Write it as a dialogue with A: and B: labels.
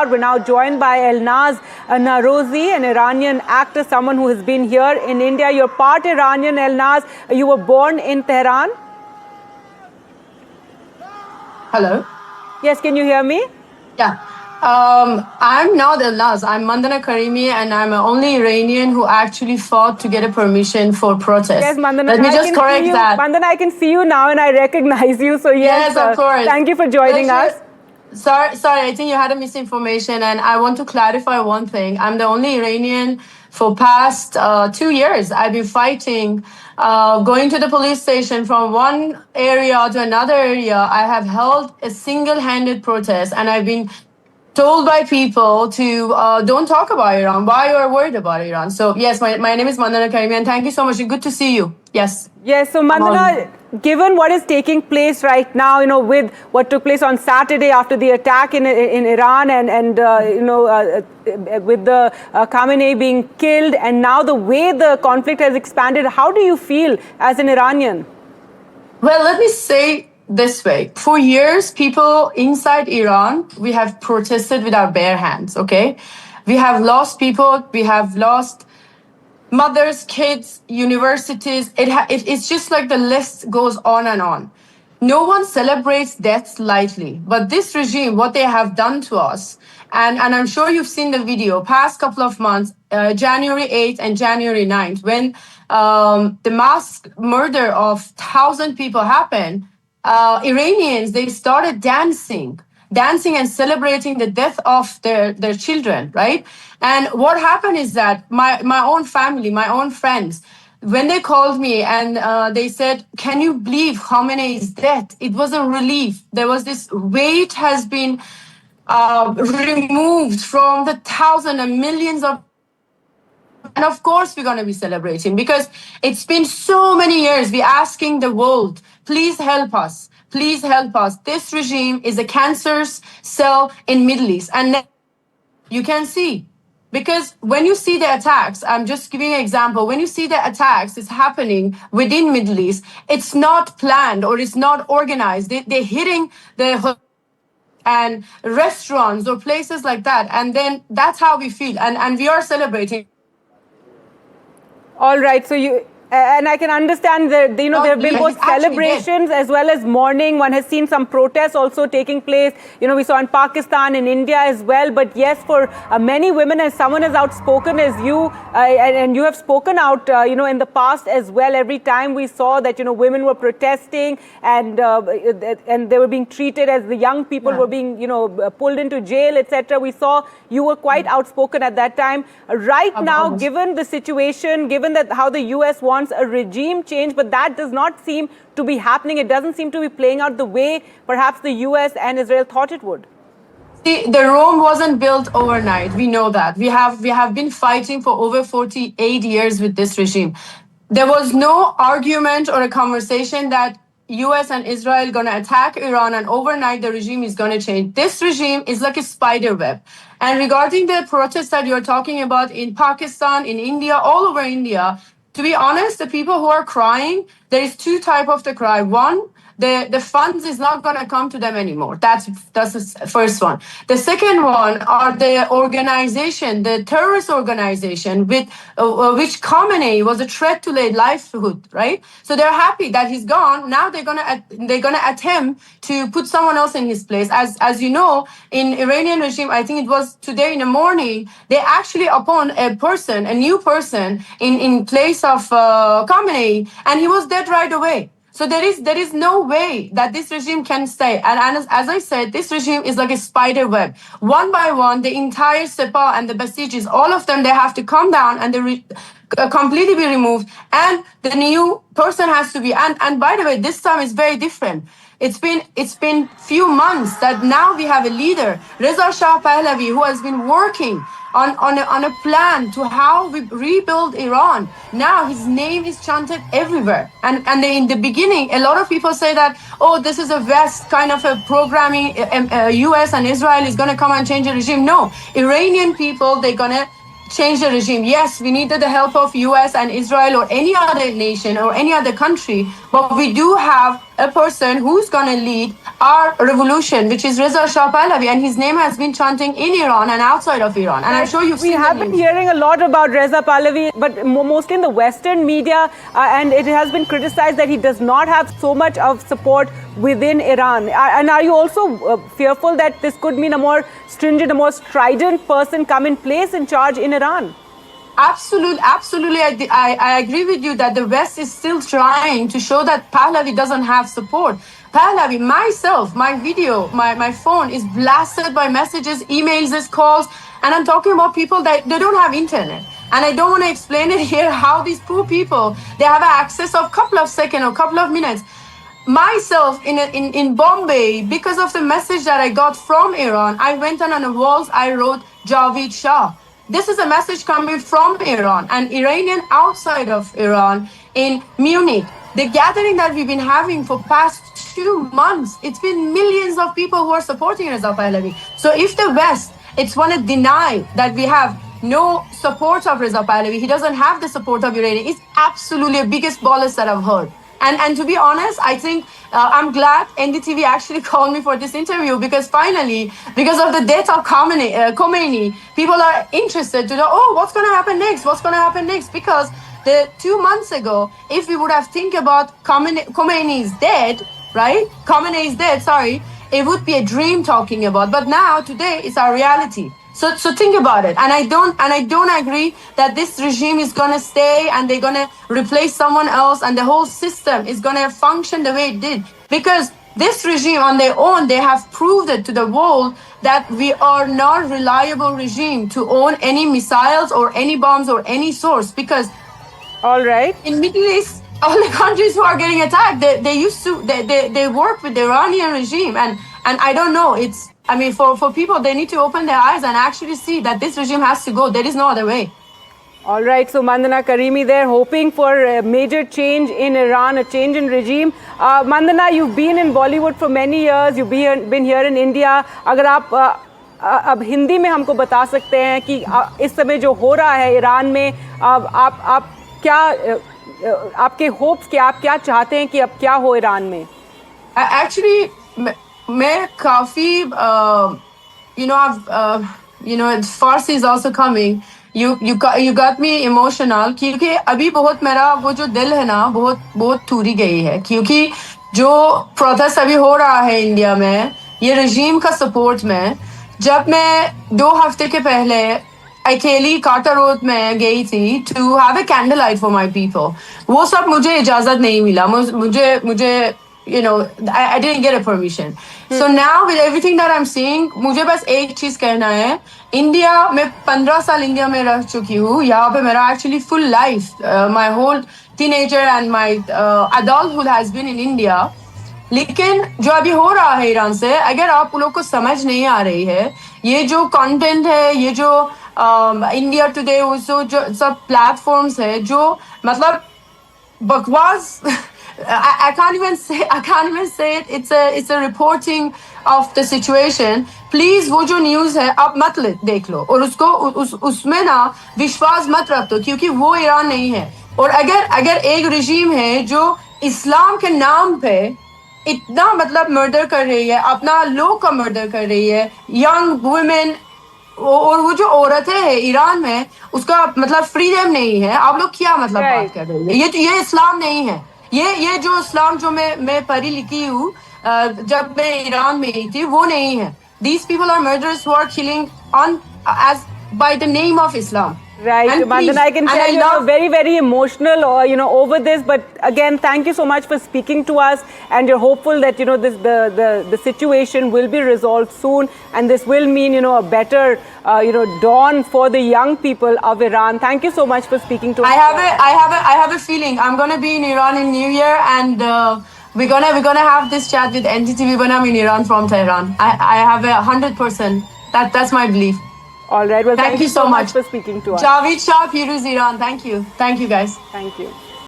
A: We're now joined by Elnaz Narozi, an Iranian actor, someone who has been here in India. You're part Iranian, Elnaz. You were born in Tehran.
B: Hello.
A: Yes, can you hear me?
B: Yeah. I'm not Elnaz. I'm Mandana Karimi, and I'm the only Iranian who actually fought to get a permission for protest.
A: Yes, Mandana.
B: Let me just correct that.
A: Mandana, I can see you now, and I recognize you. So
B: yes, of course.
A: Thank you for joining us.
B: Sorry, I think you had a misinformation, and I want to clarify one thing. I'm the only Iranian for past 2 years. I've been fighting, going to the police station from one area to another area. I have held a single-handed protest, and I've been told by people to don't talk about Iran. Why you are worried about Iran? So yes, my name is Mandana Karimi, and thank you so much. Good to see you. Yes.
A: Yes. So Mandana, given what is taking place right now, with what took place on Saturday after the attack in Iran, and with the Khamenei being killed, and now the way the conflict has expanded, how do you feel as an Iranian?
B: Well, let me say this way. For years, people inside Iran, we have protested with our bare hands, okay? We have lost people, we have lost mothers, kids, universities. It's just like the list goes on and on. No one celebrates deaths lightly, but this regime, what they have done to us, and I'm sure you've seen the video, past couple of months, January 8th and January 9th, when the mass murder of 1,000 people happened, Iranians, they started dancing and celebrating the death of their children, right? And what happened is that my own family, my own friends, when they called me and they said, can you believe Khamenei's death? It was a relief. There was this weight has been removed from the thousands and millions of. And of course, we're going to be celebrating because it's been so many years. We're asking the world, please help us. Please help us. This regime is a cancerous cell in Middle East. And you can see, because when you see the attacks, I'm just giving an example. When you see the attacks is happening within Middle East, it's not planned or it's not organized. They're hitting the and restaurants or places like that. And then that's how we feel. And we are celebrating.
A: All right, so and I can understand that there have been both celebrations as well as mourning. One has seen some protests also taking place. We saw in Pakistan, in India as well. But yes, for many women, as someone as outspoken as you, and you have spoken out, in the past as well. Every time we saw that women were protesting and they were being treated as the young people were being pulled into jail, etc. We saw you were quite outspoken at that time. Right now, given the situation, given that how the U.S. wants a regime change, but that does not seem to be happening. It doesn't seem to be playing out the way perhaps the US and Israel thought it would.
B: See, the Rome wasn't built overnight. We know that. We have been fighting for over 48 years with this regime. There was no argument or a conversation that US and Israel going to attack Iran and overnight the regime is going to change. This regime is like a spider web. And regarding the protests that you're talking about in Pakistan, in India, all over India, to be honest, the people who are crying, there is two types of the cry. One, the funds is not going to come to them anymore. That's the first one. The second one are the organization, the terrorist organization with which Khamenei was a threat to their livelihood, right? So they're happy that he's gone. Now they're gonna attempt to put someone else in his place. As you know, in Iranian regime, I think it was today in the morning, they actually appoint a new person in place of Khamenei, and he was dead right away. So there is no way that this regime can stay. And as I said, this regime is like a spider web. One by one, the entire Sepah and the Basijis, all of them, they have to come down and they completely be removed. And the new person has to be. And by the way, this time is very different. It's been few months that now we have a leader, Reza Shah Pahlavi, who has been working on a plan to how we rebuild Iran. Now his name is chanted everywhere. And in the beginning, a lot of people say that, oh, this is a West kind of a programming, US and Israel is going to come and change the regime. No, Iranian people, they're going to change the regime. Yes, we needed the help of US and Israel or any other nation or any other country, but we do have a person who's going to lead our revolution, which is Reza Shah Pahlavi, and his name has been chanting in Iran and outside of Iran. And I'm sure you've seen
A: We have been hearing a lot about Reza Pahlavi, but mostly in the Western media, and it has been criticized that he does not have so much of support within Iran. And are you also fearful that this could mean a more stringent, a more strident person come in place in charge in Iran?
B: Absolutely. I agree with you that the West is still trying to show that Pahlavi doesn't have support. Pahlavi, myself, my video, my phone is blasted by messages, emails, calls, and I'm talking about people that they don't have internet. And I don't want to explain it here how these poor people, they have access of a couple of seconds or couple of minutes. Myself in Bombay, because of the message that I got from Iran, I went on the walls, I wrote Javeed Shah. This is a message coming from Iran, an Iranian outside of Iran in Munich. The gathering that we've been having for past 2 months, it's been millions of people who are supporting Reza Pahlavi. So if the West, it's want to deny that we have no support of Reza Pahlavi, he doesn't have the support of Iranian, it's absolutely the biggest bollocks that I've heard. And to be honest, I think I'm glad NDTV actually called me for this interview, because finally, because of the death of Khamenei, people are interested to know, oh, what's going to happen next? What's going to happen next? Because 2 months ago, if we would have think about Khamenei is dead, right? Khamenei is dead, sorry, it would be a dream talking about. But now, today, it's our reality. So think about it. And I don't agree that this regime is going to stay and they're going to replace someone else and the whole system is going to function the way it did. Because this regime on their own, they have proved it to the world that we are not reliable regime to own any missiles or any bombs or any source. Because
A: all right,
B: in Middle East, all the countries who are getting attacked, they work with the Iranian regime. And I don't know, for people, they need to open their eyes and actually see that this regime has to go. There is no other way.
A: All right, so Mandana Karimi there, hoping for a major change in Iran, a change in regime. Mandana, you've been in Bollywood for many years. You've been here in India. अगर आप अब हिंदी में हमको बता सकते हैं कि इस समय जो हो रहा है ईरान में, आप क्या आपके होप्स क्या, आप क्या चाहते हैं कि अब क्या हो ईरान में?
B: Actually, मैं काफी Farsi is also coming. You got me emotional, क्योंकि अभी बहुत मेरा वो जो दिल है ना, बहुत टूटी गई है, क्योंकि जो प्रोटेस्ट अभी हो रहा है इंडिया में ये रजीम का सपोर्ट में, जब मैं 2 हफ्ते के पहले अकेली कार्टर रोड में गई थी to have a candle light for my people, वो सब मुझे इजाजत नहीं मिला, मुझे I didn't get a permission. So now with everything that I'm seeing, मुझे बस एक चीज कहना है, इंडिया में 15 साल इंडिया में रह चुकी हूँ, यहाँ पे मेरा actually full life, my whole teenager and my adulthood has been in India. लेकिन जो अभी हो रहा है ईरान से, अगर आप लोग को समझ नहीं आ रही है, ये जो कंटेंट है, ये जो इंडिया टुडे, जो सब प्लेटफॉर्म्स है, जो मतलब बकवास, I can't even say it. It's a reporting of the situation. Please वो जो न्यूज़ है आप मत देख लो और उसमें ना विश्वास मत रख दो, क्योंकि वो ईरान नहीं है. और अगर एक रजीम है जो इस्लाम के नाम पे इतना मतलब मर्डर कर रही है, अपना लोग का मर्डर कर रही है, यंग वुमेन, और वो जो औरतें हैं ईरान में, उसका मतलब फ्रीडम नहीं है. आप लोग क्या मतलब बात कर रहे हैं? ये इस्लाम नहीं है. ये जो इस्लाम जो मैं पढ़ी लिखी हूँ जब मैं ईरान में थी, वो नहीं है. These people are murderers who are killing by the name of Islam.
A: Right, Mandana, I can tell you're very, very emotional, over this. But again, thank you so much for speaking to us, and you're hopeful that the situation will be resolved soon, and this will mean a better dawn for the young people of Iran. Thank you so much for speaking to us.
B: I have a feeling I'm gonna be in Iran in New Year, and we're gonna have this chat with NDTV when I'm in Iran from Tehran. I have 100%. That's my belief.
A: All right. Well,
B: thank you so much
A: for speaking to us.
B: Javeed Shah, Firuz Iran. Thank you. Thank you, guys.
A: Thank you.